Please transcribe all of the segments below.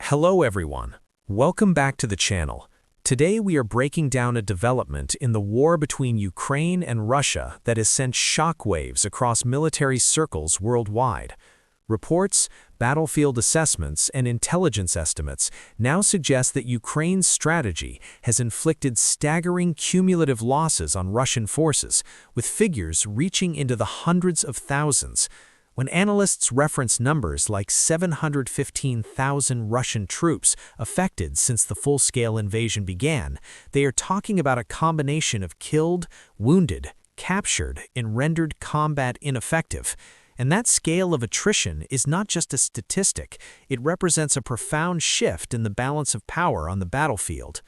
Hello everyone. Welcome back to the channel. Today we are breaking down a development in the war between Ukraine and Russia that has sent shockwaves across military circles worldwide. Reports, battlefield assessments, and intelligence estimates now suggest that Ukraine's strategy has inflicted staggering cumulative losses on Russian forces, with figures reaching into the hundreds of thousands. When analysts reference numbers like 715,000 Russian troops affected since the full-scale invasion began, they are talking about a combination of killed, wounded, captured, and rendered combat ineffective. And that scale of attrition is not just a statistic, it represents a profound shift in the balance of power on the battlefield.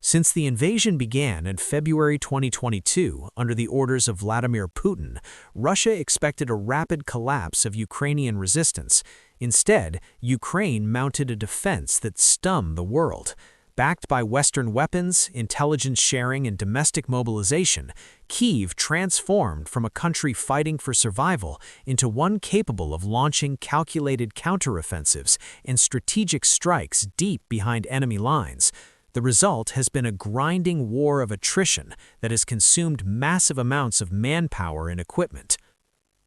Since the invasion began in February 2022 under the orders of Vladimir Putin, Russia expected a rapid collapse of Ukrainian resistance. Instead, Ukraine mounted a defense that stunned the world. Backed by Western weapons, intelligence sharing, and domestic mobilization, Kyiv transformed from a country fighting for survival into one capable of launching calculated counteroffensives and strategic strikes deep behind enemy lines. The result has been a grinding war of attrition that has consumed massive amounts of manpower and equipment.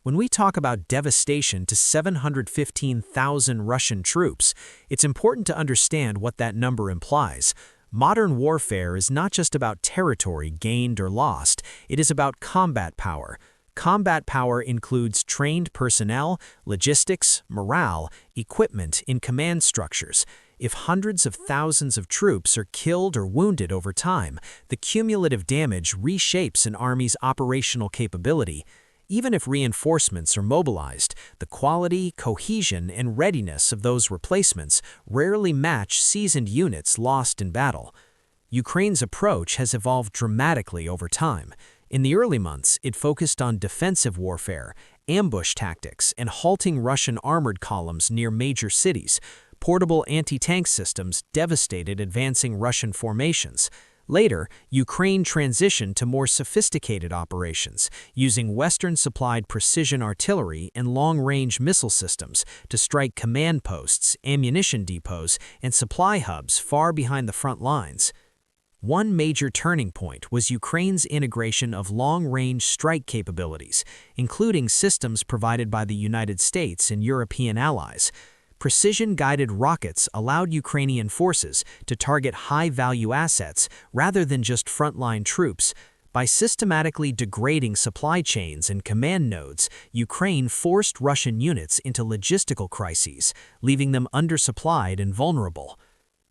When we talk about devastation to 715,000 Russian troops, it's important to understand what that number implies. Modern warfare is not just about territory gained or lost, it is about combat power. Combat power includes trained personnel, logistics, morale, equipment in command structures. If hundreds of thousands of troops are killed or wounded over time, the cumulative damage reshapes an army's operational capability. Even if reinforcements are mobilized, the quality, cohesion, and readiness of those replacements rarely match seasoned units lost in battle. Ukraine's approach has evolved dramatically over time. In the early months, it focused on defensive warfare, ambush tactics, and halting Russian armored columns near major cities. Portable anti-tank systems devastated advancing Russian formations. Later, Ukraine transitioned to more sophisticated operations, using Western-supplied precision artillery and long-range missile systems to strike command posts, ammunition depots, and supply hubs far behind the front lines. One major turning point was Ukraine's integration of long-range strike capabilities, including systems provided by the United States and European allies. Precision-guided rockets allowed Ukrainian forces to target high-value assets rather than just frontline troops. By systematically degrading supply chains and command nodes, Ukraine forced Russian units into logistical crises, leaving them undersupplied and vulnerable.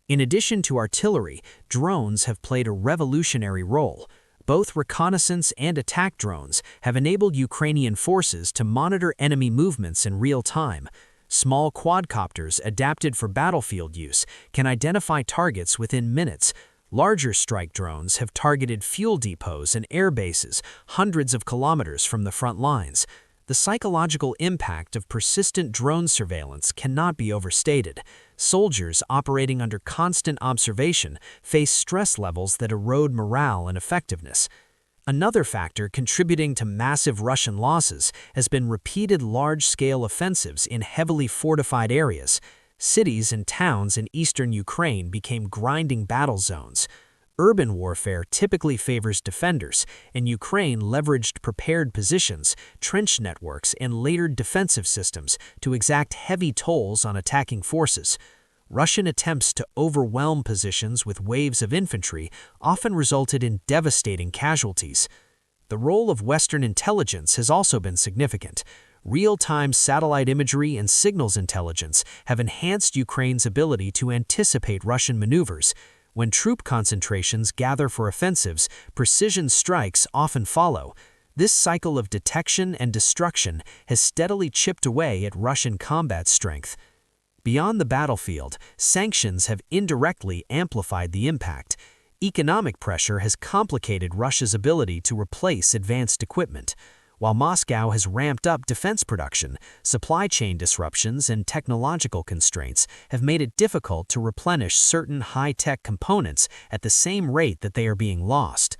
In addition to artillery, drones have played a revolutionary role. Both reconnaissance and attack drones have enabled Ukrainian forces to monitor enemy movements in real time. Small quadcopters adapted for battlefield use can identify targets within minutes. Larger strike drones have targeted fuel depots and air bases hundreds of kilometers from the front lines. The psychological impact of persistent drone surveillance cannot be overstated. Soldiers operating under constant observation face stress levels that erode morale and effectiveness. Another factor contributing to massive Russian losses has been repeated large-scale offensives in heavily fortified areas. Cities and towns in eastern Ukraine became grinding battle zones. Urban warfare typically favors defenders, and Ukraine leveraged prepared positions, trench networks, and layered defensive systems to exact heavy tolls on attacking forces. Russian attempts to overwhelm positions with waves of infantry often resulted in devastating casualties. The role of Western intelligence has also been significant. Real-time satellite imagery and signals intelligence have enhanced Ukraine's ability to anticipate Russian maneuvers. When troop concentrations gather for offensives, precision strikes often follow. This cycle of detection and destruction has steadily chipped away at Russian combat strength. Beyond the battlefield, sanctions have indirectly amplified the impact. Economic pressure has complicated Russia's ability to replace advanced equipment. While Moscow has ramped up defense production, supply chain disruptions and technological constraints have made it difficult to replenish certain high-tech components at the same rate that they are being lost.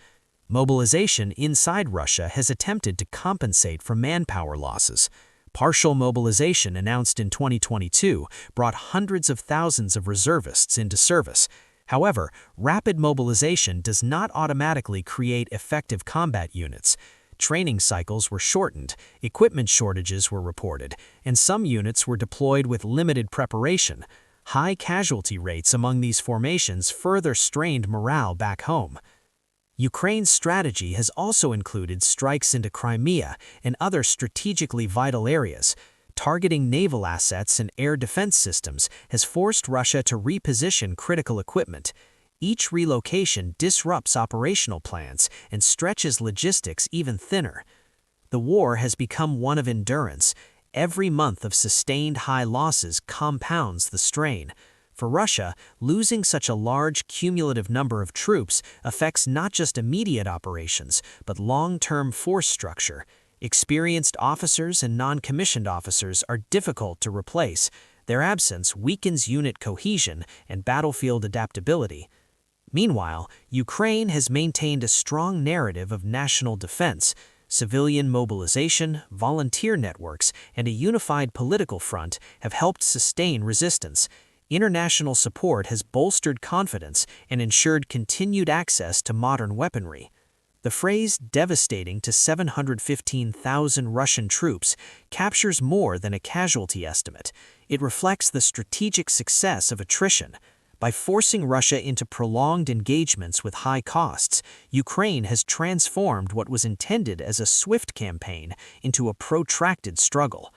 Mobilization inside Russia has attempted to compensate for manpower losses. Partial mobilization announced in 2022 brought hundreds of thousands of reservists into service. However, rapid mobilization does not automatically create effective combat units. Training cycles were shortened, equipment shortages were reported, and some units were deployed with limited preparation. High casualty rates among these formations further strained morale back home. Ukraine's strategy has also included strikes into Crimea and other strategically vital areas. Targeting naval assets and air defense systems has forced Russia to reposition critical equipment. Each relocation disrupts operational plans and stretches logistics even thinner. The war has become one of endurance. Every month of sustained high losses compounds the strain. For Russia, losing such a large cumulative number of troops affects not just immediate operations, but long-term force structure. Experienced officers and non-commissioned officers are difficult to replace. Their absence weakens unit cohesion and battlefield adaptability. Meanwhile, Ukraine has maintained a strong narrative of national defense. Civilian mobilization, volunteer networks, and a unified political front have helped sustain resistance. International support has bolstered confidence and ensured continued access to modern weaponry. The phrase "devastating to 715,000 Russian troops" captures more than a casualty estimate. It reflects the strategic success of attrition. By forcing Russia into prolonged engagements with high costs, Ukraine has transformed what was intended as a swift campaign into a protracted struggle.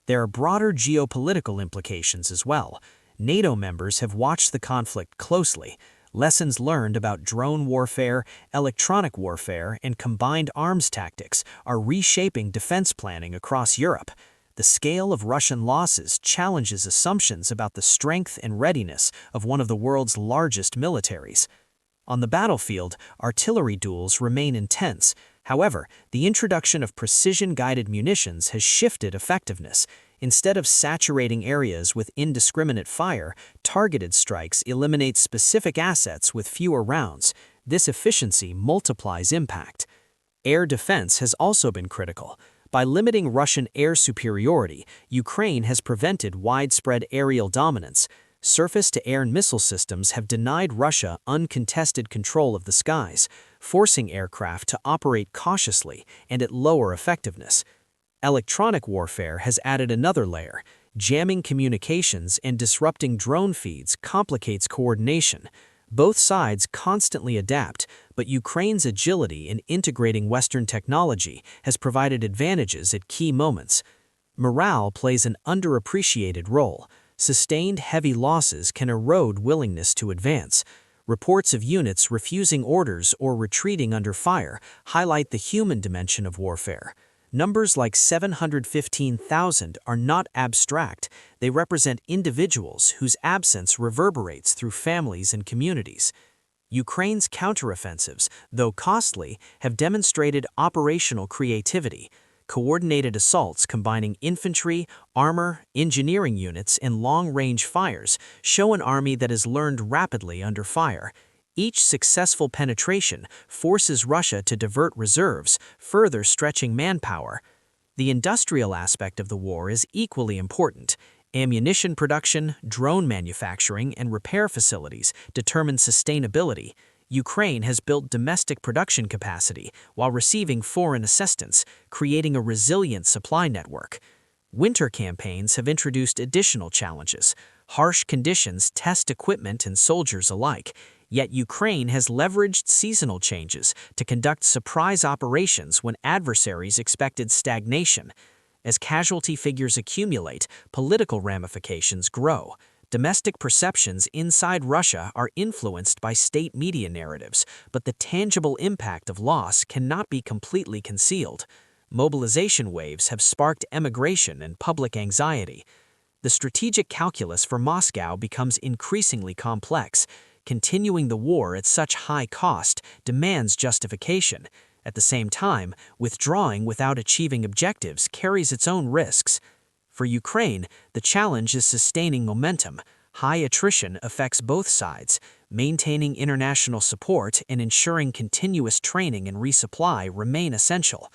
There are broader geopolitical implications as well. NATO members have watched the conflict closely. Lessons learned about drone warfare, electronic warfare, and combined arms tactics are reshaping defense planning across Europe. The scale of Russian losses challenges assumptions about the strength and readiness of one of the world's largest militaries. On the battlefield, artillery duels remain intense. However, the introduction of precision-guided munitions has shifted effectiveness. Instead of saturating areas with indiscriminate fire, targeted strikes eliminate specific assets with fewer rounds. This efficiency multiplies impact. Air defense has also been critical. By limiting Russian air superiority, Ukraine has prevented widespread aerial dominance. Surface-to-air missile systems have denied Russia uncontested control of the skies, forcing aircraft to operate cautiously and at lower effectiveness. Electronic warfare has added another layer. Jamming communications and disrupting drone feeds complicates coordination. Both sides constantly adapt, but Ukraine's agility in integrating Western technology has provided advantages at key moments. Morale plays an underappreciated role. Sustained heavy losses can erode willingness to advance. Reports of units refusing orders or retreating under fire highlight the human dimension of warfare. Numbers like 715,000 are not abstract. They represent individuals whose absence reverberates through families and communities. Ukraine's counteroffensives, though costly, have demonstrated operational creativity. Coordinated assaults combining infantry, armor, engineering units, and long-range fires show an army that has learned rapidly under fire. Each successful penetration forces Russia to divert reserves, further stretching manpower. The industrial aspect of the war is equally important. Ammunition production, drone manufacturing, and repair facilities determine sustainability. Ukraine has built domestic production capacity while receiving foreign assistance, creating a resilient supply network. Winter campaigns have introduced additional challenges. Harsh conditions test equipment and soldiers alike. Yet Ukraine has leveraged seasonal changes to conduct surprise operations when adversaries expected stagnation. As casualty figures accumulate, political ramifications grow. Domestic perceptions inside Russia are influenced by state media narratives, but the tangible impact of loss cannot be completely concealed. Mobilization waves have sparked emigration and public anxiety. The strategic calculus for Moscow becomes increasingly complex. Continuing the war at such high cost demands justification. At the same time, withdrawing without achieving objectives carries its own risks. For Ukraine, the challenge is sustaining momentum. High attrition affects both sides. Maintaining international support and ensuring continuous training and resupply remain essential.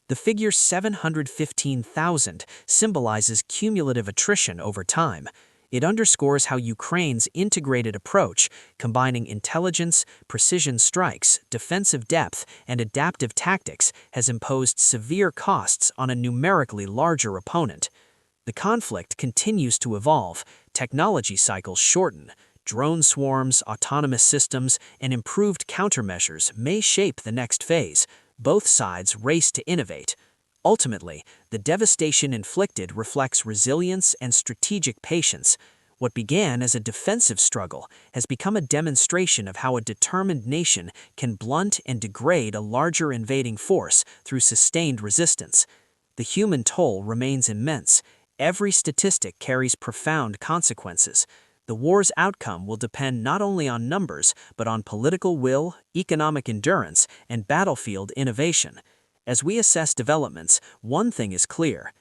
The figure 715,000 symbolizes cumulative attrition over time. It underscores how Ukraine's integrated approach, combining intelligence, precision strikes, defensive depth, and adaptive tactics, has imposed severe costs on a numerically larger opponent. The conflict continues to evolve, technology cycles shorten, drone swarms, autonomous systems, and improved countermeasures may shape the next phase. Both sides race to innovate. Ultimately, the devastation inflicted reflects resilience and strategic patience. What began as a defensive struggle has become a demonstration of how a determined nation can blunt and degrade a larger invading force through sustained resistance. The human toll remains immense. Every statistic carries profound consequences. The war's outcome will depend not only on numbers, but on political will, economic endurance, and battlefield innovation. As we assess developments, one thing is clear: